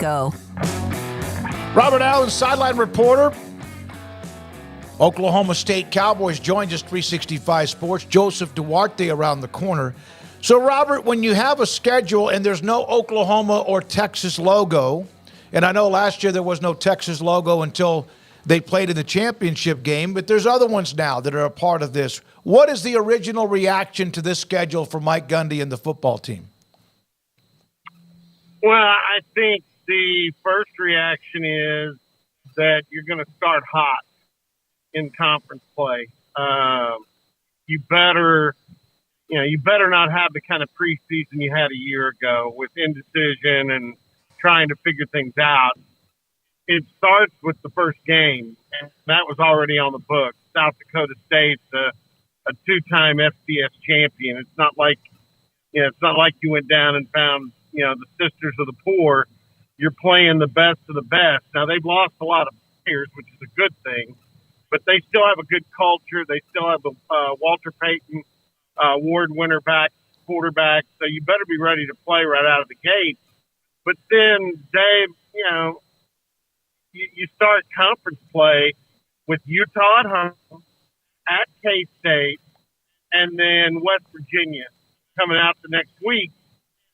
Go. Robert Allen, sideline reporter. Oklahoma State Cowboys joins us, 365 Sports. Joseph Duarte around the corner. So, Robert, when you have a schedule and there's no Oklahoma or Texas logo, and I know last year there was no Texas logo until they played in the championship game, but there's other ones now that are a part of this. What is the original reaction to this schedule for Mike Gundy and the football team? Well, I think the first reaction is that you're going to start hot in conference play. You better not have the kind of preseason you had a year ago with indecision and trying to figure things out. It starts with the first game, and that was already on the books. South Dakota State's a two-time FCS champion. It's not like you went down and found the Sisters of the Poor. You're playing the best of the best. Now they've lost a lot of players, which is a good thing, but they still have a good culture. They still have the Walter Payton award winner quarterback. So you better be ready to play right out of the gate. But then, Dave, you start conference play with Utah at home, at K-State, and then West Virginia coming out the next week.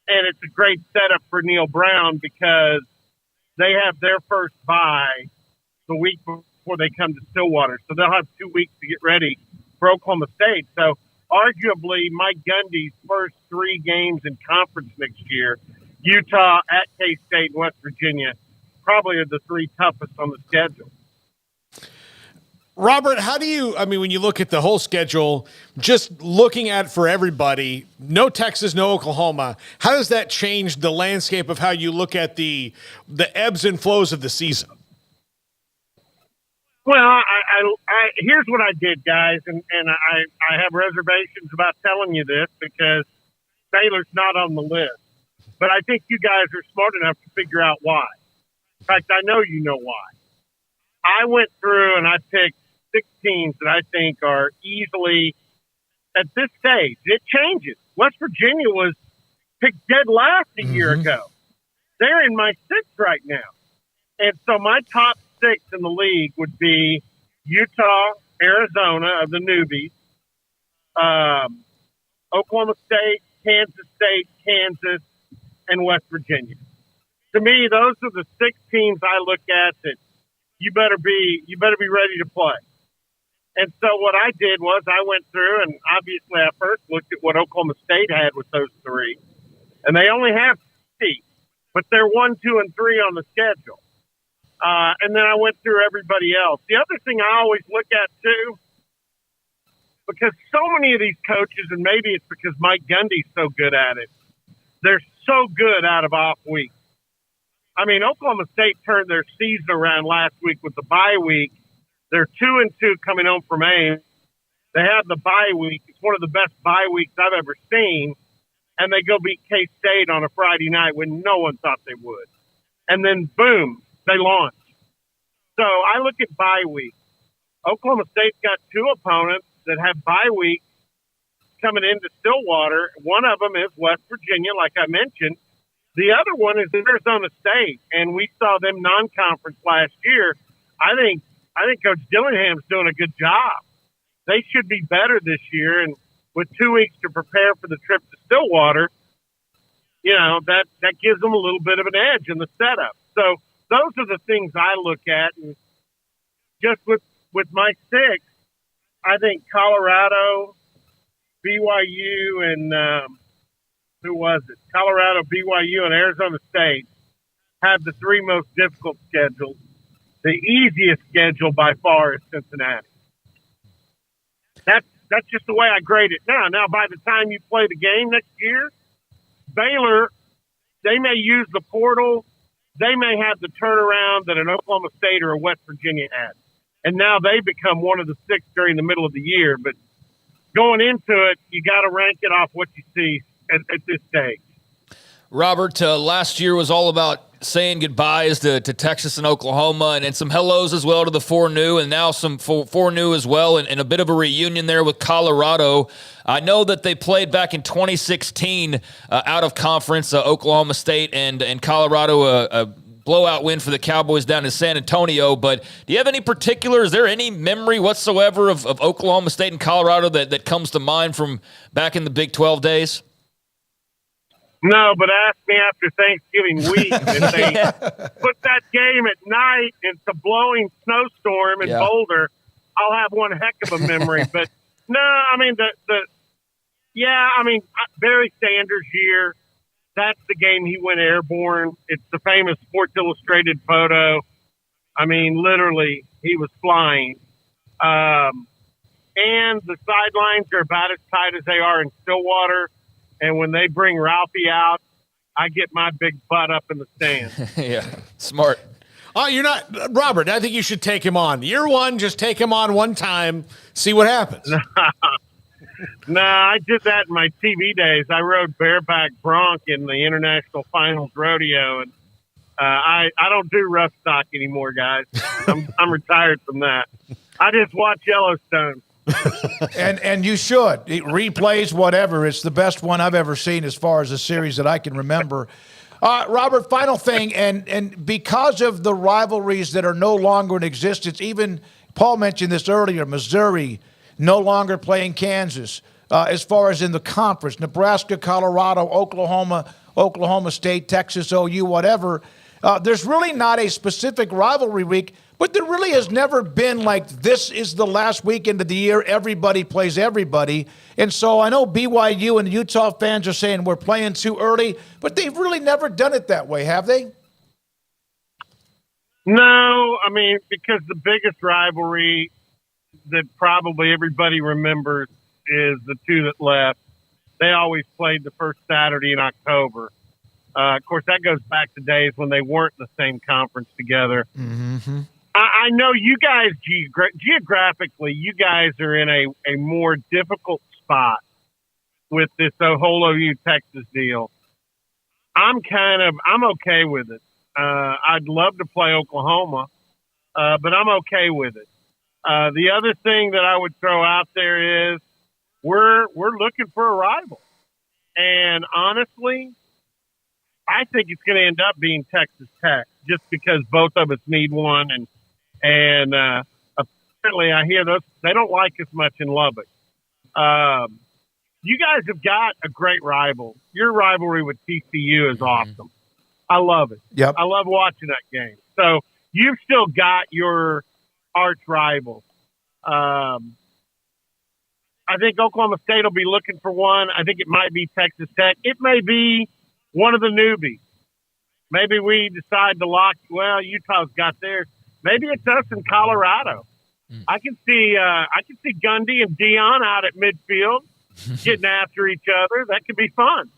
And it's a great setup for Neil Brown because they have their first bye the week before they come to Stillwater. So they'll have 2 weeks to get ready for Oklahoma State. So arguably Mike Gundy's first three games in conference next year, Utah, at K-State, and West Virginia, probably are the three toughest on the schedule. Robert, when you look at the whole schedule, just looking at for everybody, no Texas, no Oklahoma, how does that change the landscape of how you look at the ebbs and flows of the season? Well, I here's what I did, guys, and I have reservations about telling you this because Baylor's not on the list. But I think you guys are smart enough to figure out why. In fact, I know you know why. I went through and I picked 6 teams that I think are easily, at this stage, it changes. West Virginia was picked dead last a year ago. They're in my 6th right now. And so my top 6 in the league would be Utah, Arizona of the newbies, Oklahoma State, Kansas, and West Virginia. To me, those are the 6 teams I look at that you better be ready to play. And so what I did was I went through, and obviously I first looked at what Oklahoma State had with those 3, and they only have 3, but they're 1, 2, and 3 on the schedule. And then I went through everybody else. The other thing I always look at too, because so many of these coaches, and maybe it's because Mike Gundy's so good at it, they're so good out of off weeks. I mean, Oklahoma State turned their season around last week with the bye week. They're 2-2 coming home from Ames. They have the bye week. It's one of the best bye weeks I've ever seen. And they go beat K-State on a Friday night when no one thought they would. And then, boom, they launch. So I look at bye week. Oklahoma State's got 2 opponents that have bye weeks coming into Stillwater. One of them is West Virginia, like I mentioned. The other one is Arizona State, and we saw them non-conference last year. I think Coach Dillingham's doing a good job. They should be better this year, and with 2 weeks to prepare for the trip to Stillwater, that gives them a little bit of an edge in the setup. So those are the things I look at, and just with my 6, I think Colorado, BYU, and who was it? Colorado, BYU, and Arizona State have the 3 most difficult schedules. The easiest schedule by far is Cincinnati. That's just the way I grade it now. Now, by the time you play the game next year, Baylor, they may use the portal. They may have the turnaround that an Oklahoma State or a West Virginia had. And now they become one of the 6 during the middle of the year. But going into it, you got to rank it off what you see at this stage. Robert, last year was all about saying goodbyes to Texas and Oklahoma, and some hellos as well to the 4 new, and now some 4 new as well, and a bit of a reunion there with Colorado. I know that they played back in 2016 out of conference, Oklahoma State and Colorado blowout win for the Cowboys down in San Antonio. But do you have any particular, is there any memory whatsoever of Oklahoma State and Colorado that comes to mind from back in the Big 12 days? No, but ask me after Thanksgiving week if they put that game at night. It's a blowing snowstorm in Boulder. I'll have one heck of a memory. But no, I mean Barry Sanders' year. That's the game he went airborne. It's the famous Sports Illustrated photo. I mean, literally, he was flying. And the sidelines are about as tight as they are in Stillwater. And when they bring Ralphie out, I get my big butt up in the stand. Yeah, smart. Oh, you're not – Robert, I think you should take him on. Year one, just take him on one time, see what happens. No, I did that in my TV days. I rode bareback bronc in the International Finals Rodeo, and I don't do rough stock anymore, guys. I'm retired from that. I just watch Yellowstone. and you should. It replays, whatever. It's the best one I've ever seen as far as a series that I can remember. Robert, final thing, and because of the rivalries that are no longer in existence, even Paul mentioned this earlier, Missouri no longer playing Kansas. As far as in the conference, Nebraska, Colorado, Oklahoma State, Texas, OU, whatever. There's really not a specific rivalry week, but there really has never been like this is the last weekend of the year, everybody plays everybody. And so I know BYU and the Utah fans are saying we're playing too early, but they've really never done it that way, have they? No, I mean, because the biggest rivalry that probably everybody remembers is the two that left. They always played the first Saturday in October. Of course, that goes back to days when they weren't in the same conference together. Mm-hmm. I know you guys, geographically, you guys are in a more difficult spot with this whole OU Texas deal. I'm okay with it. I'd love to play Oklahoma, but I'm okay with it. The other thing that I would throw out there is we're looking for a rival. And honestly, I think it's going to end up being Texas Tech just because both of us need one. And apparently I hear they don't like us much in Lubbock. You guys have got a great rival. Your rivalry with TCU is awesome. I love it. Yep. I love watching that game. So you've still got your arch rival. I think Oklahoma State will be looking for one. I think it might be Texas Tech. It may be one of the newbies. Maybe we decide to Utah's got theirs. Maybe it's us in Colorado. I can see Gundy and Dion out at midfield getting after each other. That could be fun.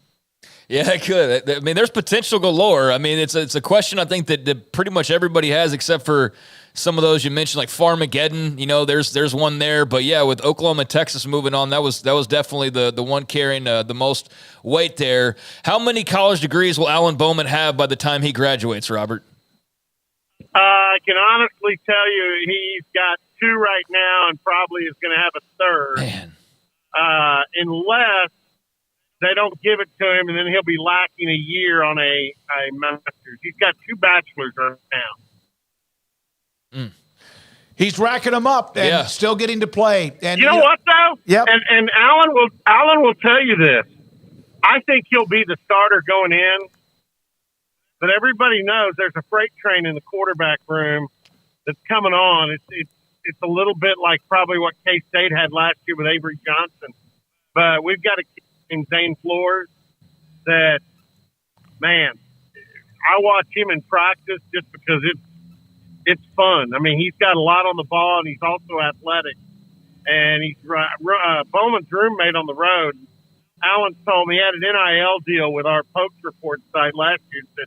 Yeah, it could. I mean, there's potential galore. I mean, it's a question I think that pretty much everybody has, except for some of those you mentioned, like Farmageddon. You know, there's one there. But yeah, with Oklahoma, Texas moving on, that was definitely the one carrying the most weight there. How many college degrees will Alan Bowman have by the time he graduates, Robert? I can honestly tell you he's got 2 right now and probably is going to have a 3rd. Man. Unless they don't give it to him, and then he'll be lacking a year on a master's. He's got 2 bachelors right now. He's racking them up and still getting to play. And you know what, though? Yep. And Alan will tell you this. I think he'll be the starter going in, but everybody knows there's a freight train in the quarterback room that's coming on. It's a little bit like probably what K-State had last year with Avery Johnson. But we've got a kid named Zane Flores that, man, I watch him in practice just because it's fun. I mean, he's got a lot on the ball, and he's also athletic. And he's Bowman's roommate on the road. Alan told me he had an NIL deal with our Pokes Report site last year and said,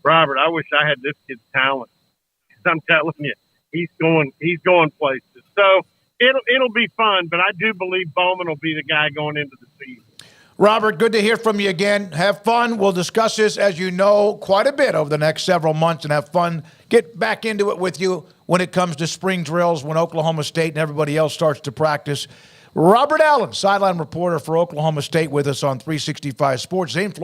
Robert, I wish I had this kid's talent. I'm telling you, he's going places. So it'll be fun, but I do believe Bowman will be the guy going into the season. Robert, good to hear from you again. Have fun. We'll discuss this, as you know, quite a bit over the next several months, and have fun. Get back into it with you when it comes to spring drills, when Oklahoma State and everybody else starts to practice. Robert Allen, sideline reporter for Oklahoma State, with us on 365 Sports. Zane Flores.